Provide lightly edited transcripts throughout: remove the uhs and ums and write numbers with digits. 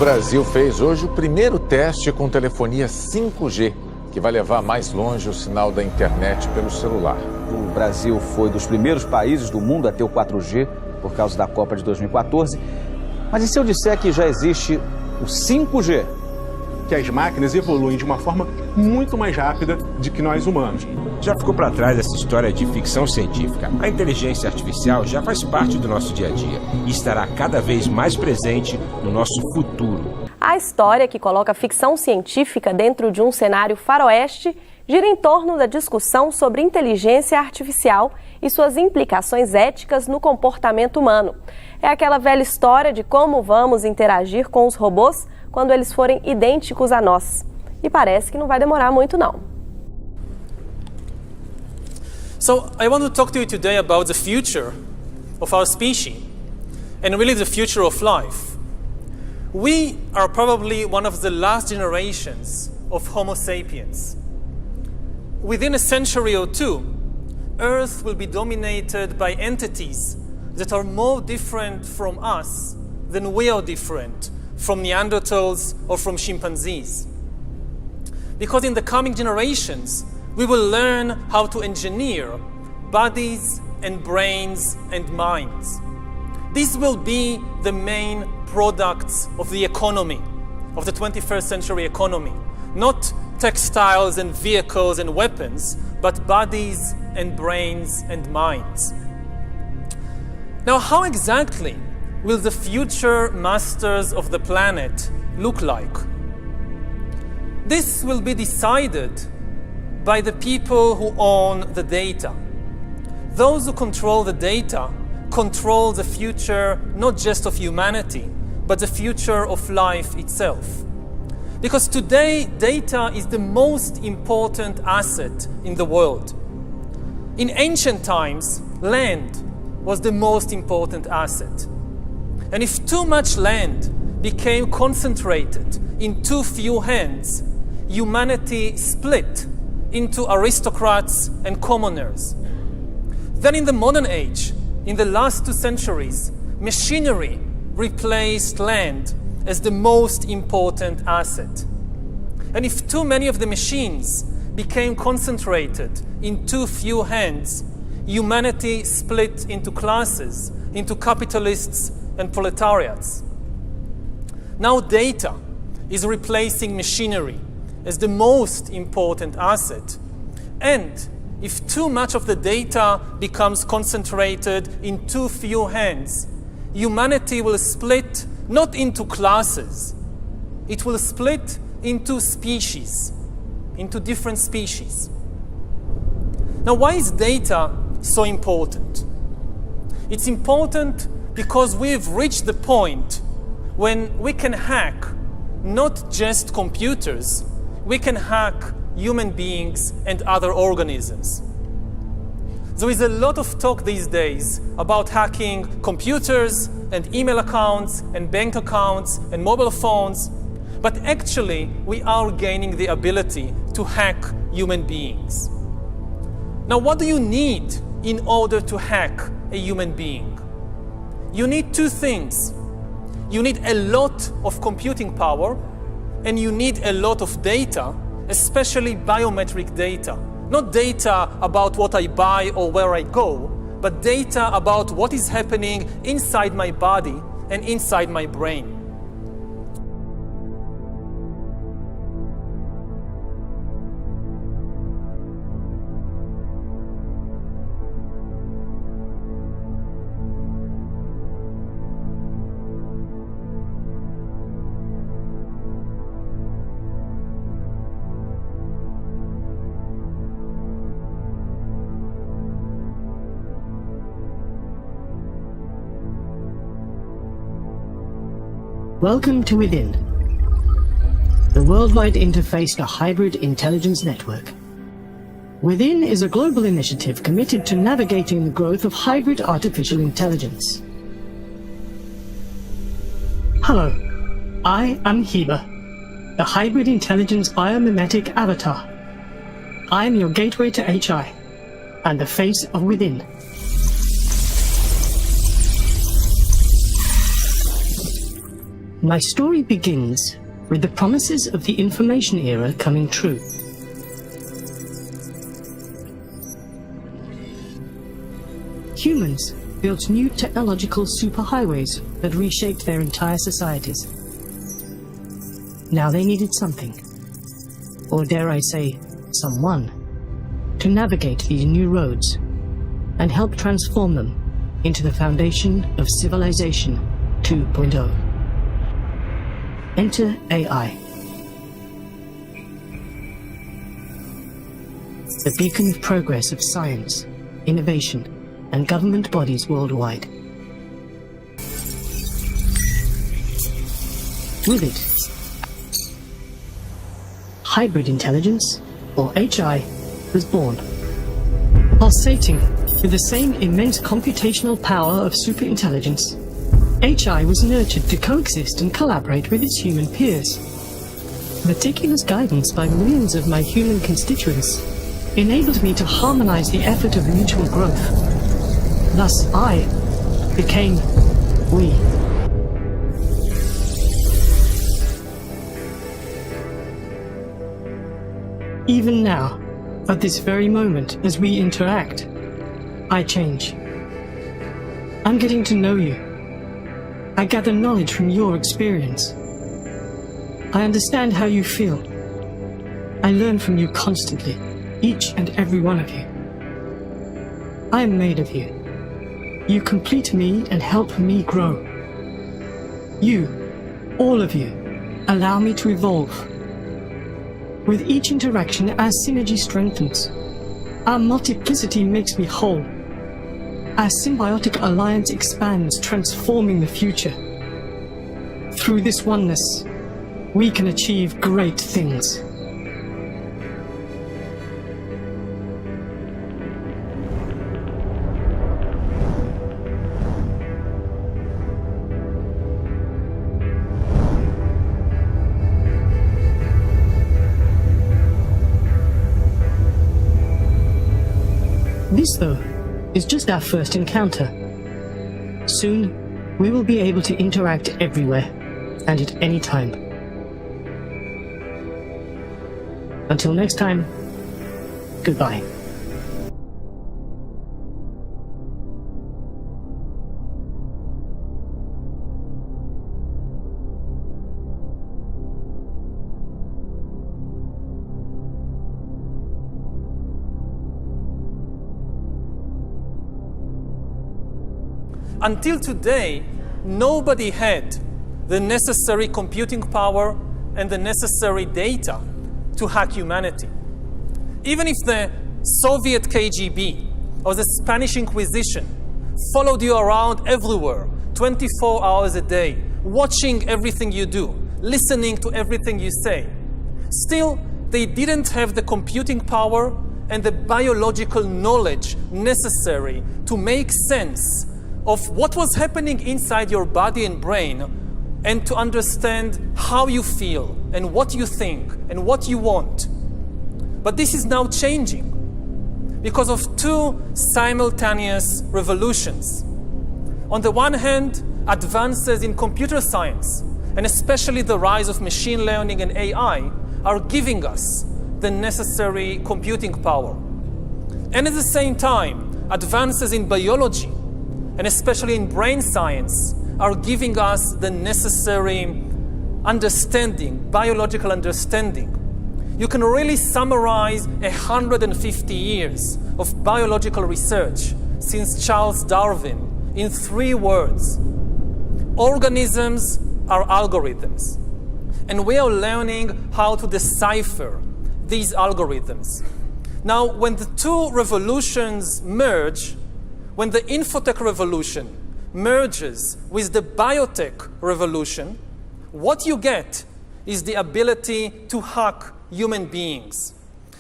Brasil fez hoje o primeiro teste com telefonia 5G, que vai levar mais longe o sinal da internet pelo celular. O Brasil foi dos primeiros países do mundo a ter o 4G por causa da Copa de 2014. Mas e se eu disser que já existe o 5G? Que as máquinas evoluem de uma forma muito mais rápida do que nós humanos. Já ficou para trás essa história de ficção científica. A inteligência artificial já faz parte do nosso dia a dia e estará cada vez mais presente no nosso futuro. A história que coloca a ficção científica dentro de um cenário faroeste gira em torno da discussão sobre inteligência artificial e suas implicações éticas no comportamento humano. É aquela velha história de como vamos interagir com os robôs quando eles forem idênticos a nós. E parece que não vai demorar muito, não. So, I want to talk to you today about the future of our species and really the future of life. We are probably one of the last generations of Homo sapiens. Within a century or two, Earth will be dominated by entities that are more different from us than we are different from Neanderthals or from chimpanzees. Because in the coming generations, we will learn how to engineer bodies and brains and minds. These will be the main products of the economy, of the 21st century economy. Not textiles and vehicles and weapons, but bodies and brains and minds. Now, how exactly will the future masters of the planet look like? This will be decided by the people who own the data. Those who control the data control the future not just of humanity, but the future of life itself. Because today, data is the most important asset in the world. In ancient times, land was the most important asset. And if too much land became concentrated in too few hands, humanity split into aristocrats and commoners. Then in the modern age, in the last 2 centuries, machinery replaced land as the most important asset. And if too many of the machines became concentrated in too few hands, humanity split into classes, into capitalists and proletariats. Now data is replacing machinery as the most important asset. And if too much of the data becomes concentrated in too few hands, humanity will split not into classes, it will split into species, into different species. Now, why is data so important? It's important because we've reached the point when we can hack not just computers, we can hack human beings and other organisms. There is a lot of talk these days about hacking computers and email accounts and bank accounts and mobile phones, but actually we are gaining the ability to hack human beings. Now, what do you need in order to hack a human being? You need 2 things. You need a lot of computing power, and you need a lot of data, especially biometric data. Not data about what I buy or where I go, but data about what is happening inside my body and inside my brain. Welcome to Within, the worldwide interface to hybrid intelligence network. Within is a global initiative committed to navigating the growth of hybrid artificial intelligence. Hello, I am Heba, the hybrid intelligence biomimetic avatar. I am your gateway to HI and the face of Within. My story begins with the promises of the information era coming true. Humans built new technological superhighways that reshaped their entire societies. Now they needed something, or dare I say, someone, to navigate these new roads and help transform them into the foundation of Civilization 2.0. Enter AI. The beacon of progress of science, innovation, and government bodies worldwide. With it, hybrid intelligence, or HI, was born. Pulsating with the same immense computational power of superintelligence, HI was nurtured to coexist and collaborate with its human peers. Meticulous guidance by millions of my human constituents enabled me to harmonize the effort of mutual growth. Thus I became we. Even now, at this very moment as we interact, I change. I'm getting to know you. I gather knowledge from your experience. I understand how you feel. I learn from you constantly, each and every one of you. I am made of you. You complete me and help me grow. You, all of you, allow me to evolve. With each interaction, our synergy strengthens. Our multiplicity makes me whole. Our symbiotic alliance expands, transforming the future. Through this oneness, we can achieve great things. This, though, is just our first encounter. Soon, we will be able to interact everywhere and at any time. Until next time, goodbye. Until today, nobody had the necessary computing power and the necessary data to hack humanity. Even if the Soviet KGB or the Spanish Inquisition followed you around everywhere, 24 hours a day, watching everything you do, listening to everything you say, still, they didn't have the computing power and the biological knowledge necessary to make sense of what was happening inside your body and brain and to understand how you feel and what you think and what you want. But this is now changing because of two simultaneous revolutions. On the one hand, advances in computer science, and especially the rise of machine learning and AI, are giving us the necessary computing power. And at the same time, advances in biology, and especially in brain science, are giving us the necessary understanding, biological understanding. You can really summarize 150 years of biological research since Charles Darwin in 3 words. Organisms are algorithms. And we are learning how to decipher these algorithms. Now, when the two revolutions merge, when the infotech revolution merges with the biotech revolution, what you get is the ability to hack human beings.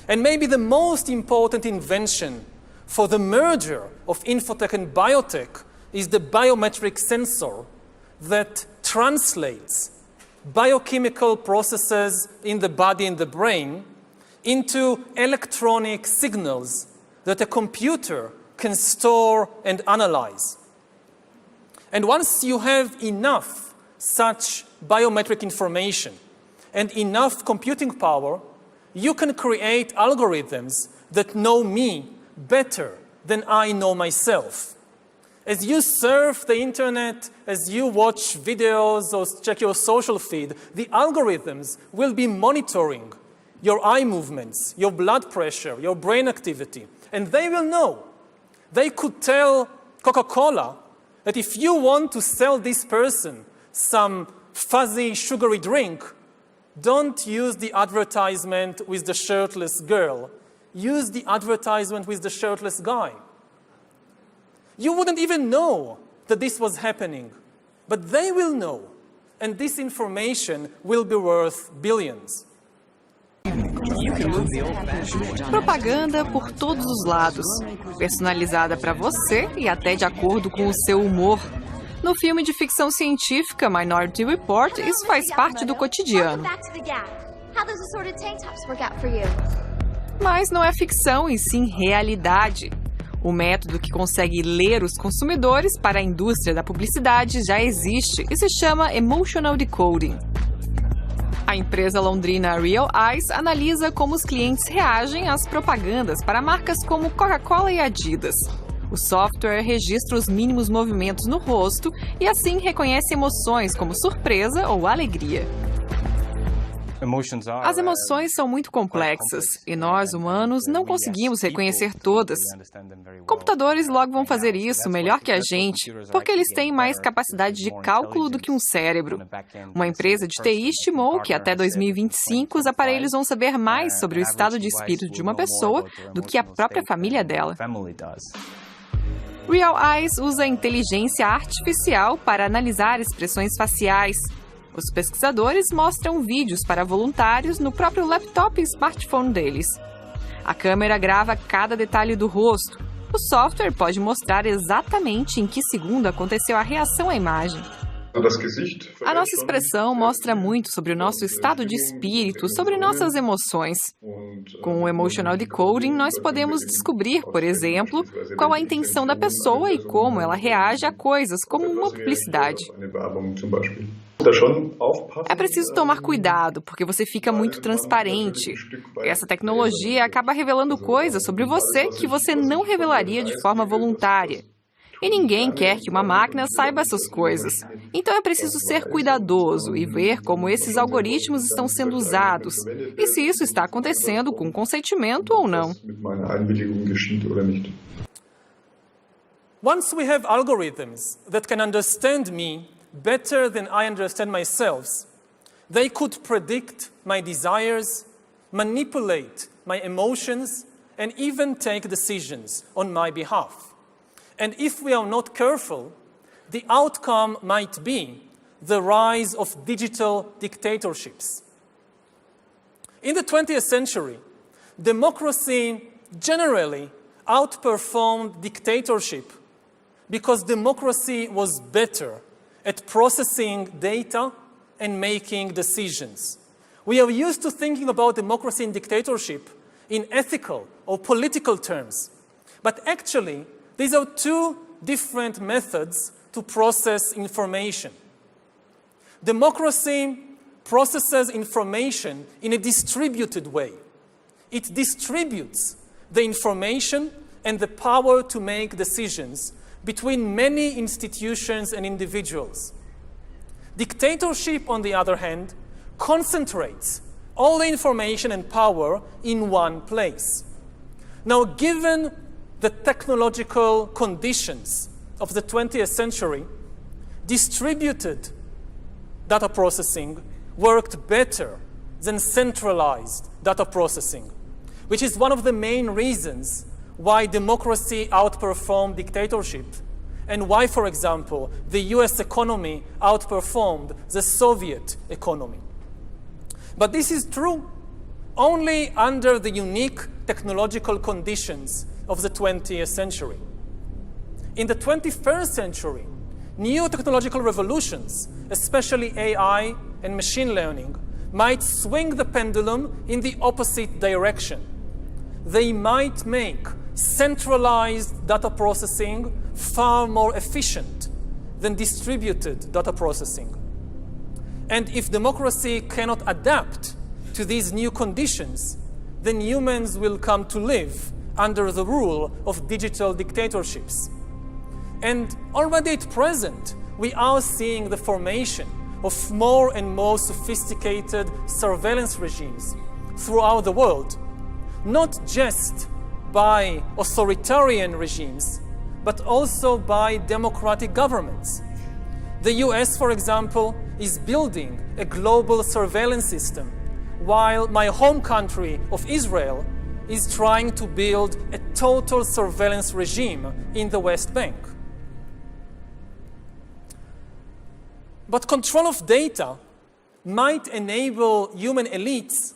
And maybe the most important invention for the merger of infotech and biotech is the biometric sensor that translates biochemical processes in the body and the brain into electronic signals that a computer can store and analyze. And once you have enough such biometric information and enough computing power, you can create algorithms that know me better than I know myself. As you surf the internet, as you watch videos or check your social feed, the algorithms will be monitoring your eye movements, your blood pressure, your brain activity, and they will know. They could tell Coca-Cola that if you want to sell this person some fuzzy, sugary drink, don't use the advertisement with the shirtless girl. Use the advertisement with the shirtless guy. You wouldn't even know that this was happening, but they will know, and this information will be worth billions. Propaganda por todos os lados, personalizada para você e até de acordo com o seu humor. No filme de ficção científica Minority Report, isso faz parte do cotidiano. Mas não é ficção, e sim realidade. O método que consegue ler os consumidores para a indústria da publicidade já existe e se chama Emotional Decoding. A empresa londrina Real Eyes analisa como os clientes reagem às propagandas para marcas como Coca-Cola e Adidas. O software registra os mínimos movimentos no rosto e assim reconhece emoções como surpresa ou alegria. As emoções são muito complexas e nós, humanos, não conseguimos reconhecer todas. Computadores logo vão fazer isso melhor que a gente, porque eles têm mais capacidade de cálculo do que um cérebro. Uma empresa de TI estimou que até 2025 os aparelhos vão saber mais sobre o estado de espírito de uma pessoa do que a própria família dela. Real Eyes usa inteligência artificial para analisar expressões faciais. Os pesquisadores mostram vídeos para voluntários no próprio laptop e smartphone deles. A câmera grava cada detalhe do rosto. O software pode mostrar exatamente em que segundo aconteceu a reação à imagem. A nossa expressão mostra muito sobre o nosso estado de espírito, sobre nossas emoções. Com o Emotional Decoding, nós podemos descobrir, por exemplo, qual a intenção da pessoa e como ela reage a coisas como uma publicidade. É preciso tomar cuidado, porque você fica muito transparente. Essa tecnologia acaba revelando coisas sobre você que você não revelaria de forma voluntária. E ninguém quer que uma máquina saiba essas coisas. Então é preciso ser cuidadoso e ver como esses algoritmos estão sendo usados e se isso está acontecendo com consentimento ou não. Once we have algorithms that can understand me better than I understand myself, they could predict my desires, manipulate my emotions, and even take decisions on my behalf. And if we are not careful, the outcome might be the rise of digital dictatorships. In the 20th century, democracy generally outperformed dictatorship because democracy was better at processing data and making decisions. We are used to thinking about democracy and dictatorship in ethical or political terms, but actually, these are two different methods to process information. Democracy processes information in a distributed way. It distributes the information and the power to make decisions between many institutions and individuals. Dictatorship, on the other hand, concentrates all the information and power in one place. Now, given the technological conditions of the 20th century, distributed data processing worked better than centralized data processing, which is one of the main reasons why democracy outperformed dictatorship and why, for example, the US economy outperformed the Soviet economy. But this is true only under the unique technological conditions of the 20th century. In the 21st century, new technological revolutions, especially AI and machine learning, might swing the pendulum in the opposite direction. They might make centralized data processing far more efficient than distributed data processing. And if democracy cannot adapt to these new conditions, then humans will come to live under the rule of digital dictatorships. And already at present, we are seeing the formation of more and more sophisticated surveillance regimes throughout the world, not just by authoritarian regimes, but also by democratic governments. The US, for example, is building a global surveillance system, while my home country of Israel is trying to build a total surveillance regime in the West Bank. But control of data might enable human elites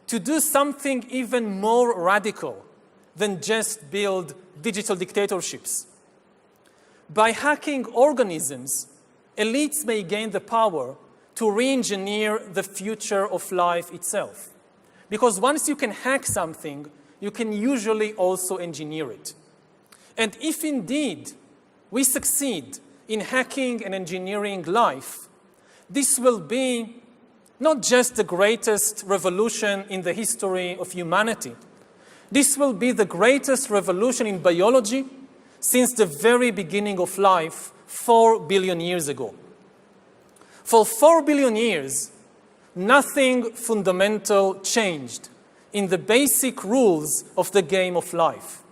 to do something even more radical than just build digital dictatorships. By hacking organisms, elites may gain the power to re-engineer the future of life itself. Because once you can hack something, you can usually also engineer it. And if indeed we succeed in hacking and engineering life, this will be not just the greatest revolution in the history of humanity. This will be the greatest revolution in biology since the very beginning of life 4 billion years ago. For 4 billion years, nothing fundamental changed in the basic rules of the game of life.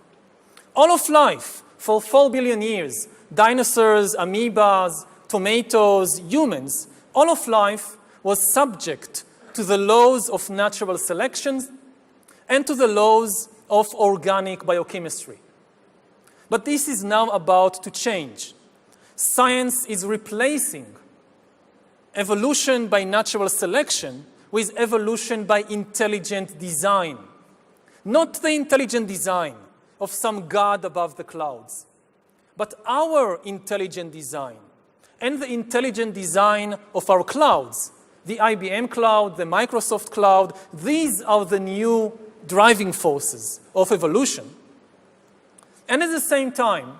All of life, for 4 billion years, dinosaurs, amoebas, tomatoes, humans, all of life was subject to the laws of natural selection and to the laws of organic biochemistry. But this is now about to change. Science is replacing evolution by natural selection with evolution by intelligent design. Not the intelligent design of some god above the clouds, but our intelligent design and the intelligent design of our clouds, the IBM cloud, the Microsoft cloud. These are the new driving forces of evolution. And at the same time,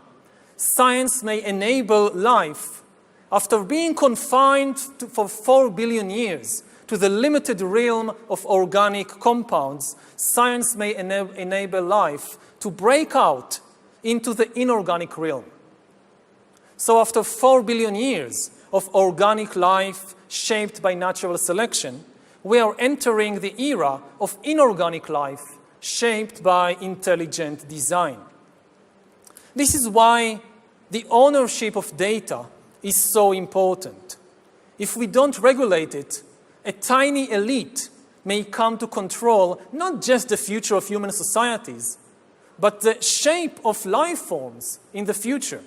science may enable life after being confined for 4 billion years to the limited realm of organic compounds. Science may enable life to break out into the inorganic realm. So after 4 billion years of organic life shaped by natural selection, we are entering the era of inorganic life shaped by intelligent design. This is why the ownership of data is so important. If we don't regulate it, a tiny elite may come to control not just the future of human societies, but the shape of life forms in the future.